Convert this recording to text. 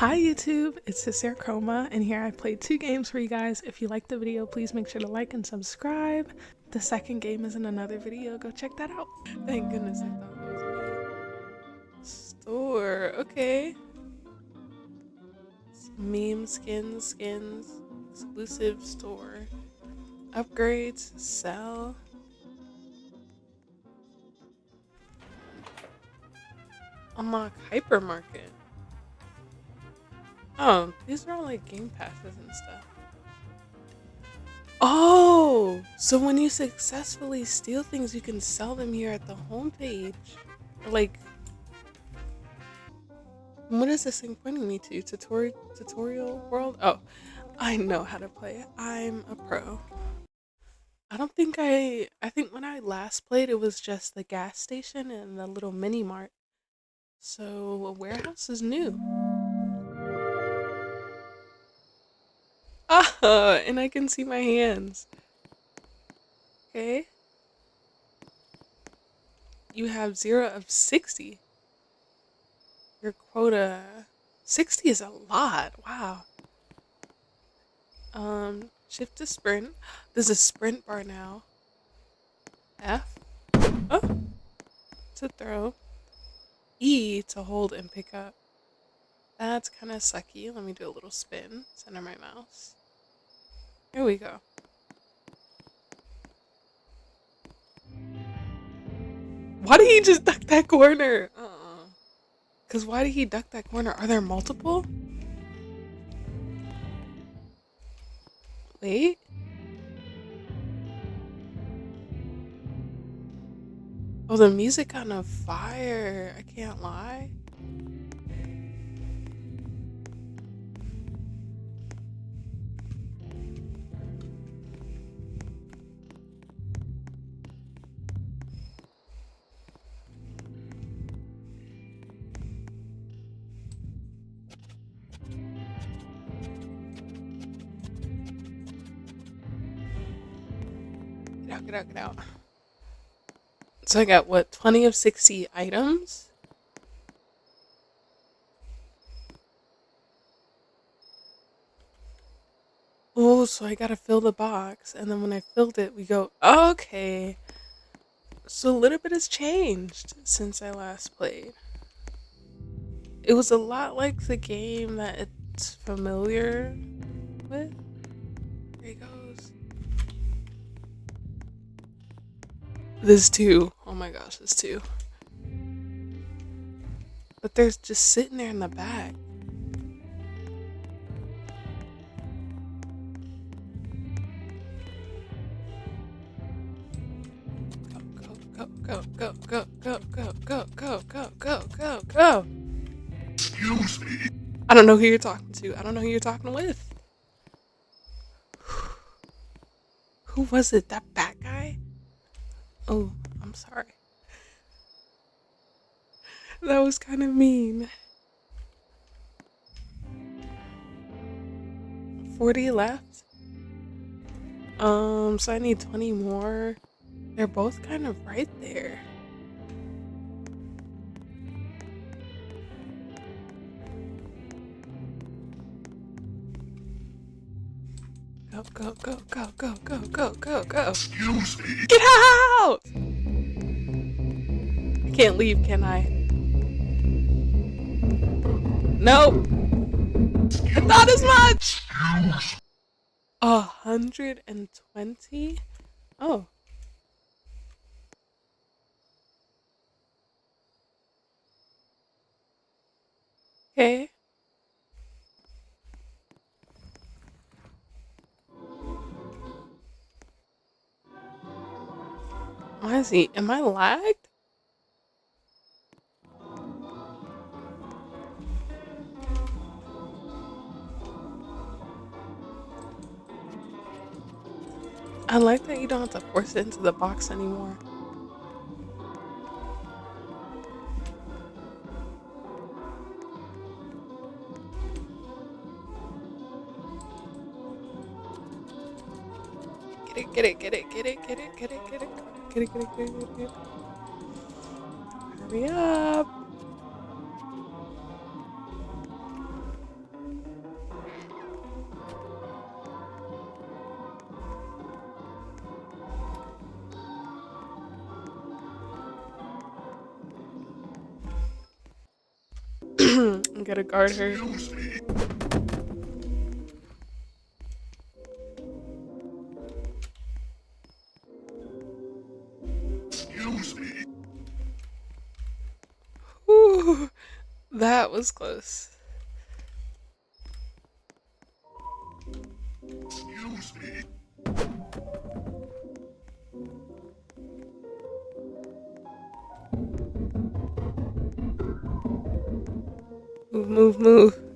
Hi YouTube, it's CessaireChroma, and here I played 2 games for you guys. If you liked the video, please make sure to like and subscribe. The second game is in another video, go check that out. Thank goodness I thought that was me. Store, okay. Meme skins, exclusive store. Upgrades, sell. Unlock hypermarket. Oh, these are all like game passes and stuff. Oh, so when you successfully steal things, you can sell them here at the homepage. Like, what is this thing pointing me to? Tutorial world? Oh, I know how to play. I'm a pro. I don't think I think when I last played, it was just the gas station and the little mini mart. So a warehouse is new. Ah, and I can see my hands. Okay. You have 0 of 60. Your quota. 60 is a lot. Wow. Shift to sprint. There's a sprint bar now. F. Oh. To throw. E to hold and pick up. That's kind of sucky. Let me do a little spin. Center my mouse. Here we go. Why did he just duck that corner? Because why did he duck that corner? Are there multiple? Wait. Oh, the music on a fire. I can't lie. Get out. So I got what, 20 of 60 items? Oh, so I gotta fill the box, and then when I filled it, we go, okay. So a little bit has changed since I last played. It was a lot like the game that it's familiar with. There he goes. There's 2. Oh my gosh, there's 2. But they're just sitting there in the back. Go. Excuse me. I don't know who you're talking to. I don't know who you're talking with. Who was it? That bat guy? Oh, I'm sorry. That was kind of mean. 40 left. So I need 20 more. They're both kind of right there. Go. Excuse me. Get out! I can't leave, can I? Nope. I thought as much! 120? Oh. Okay. Why is he? Am I lagged? I like that you don't have to force it into the box anymore. Get it. Hurry up. I'm gonna guard her. Excuse me. Excuse me. Whew, that was close. Excuse me. Move, move, move.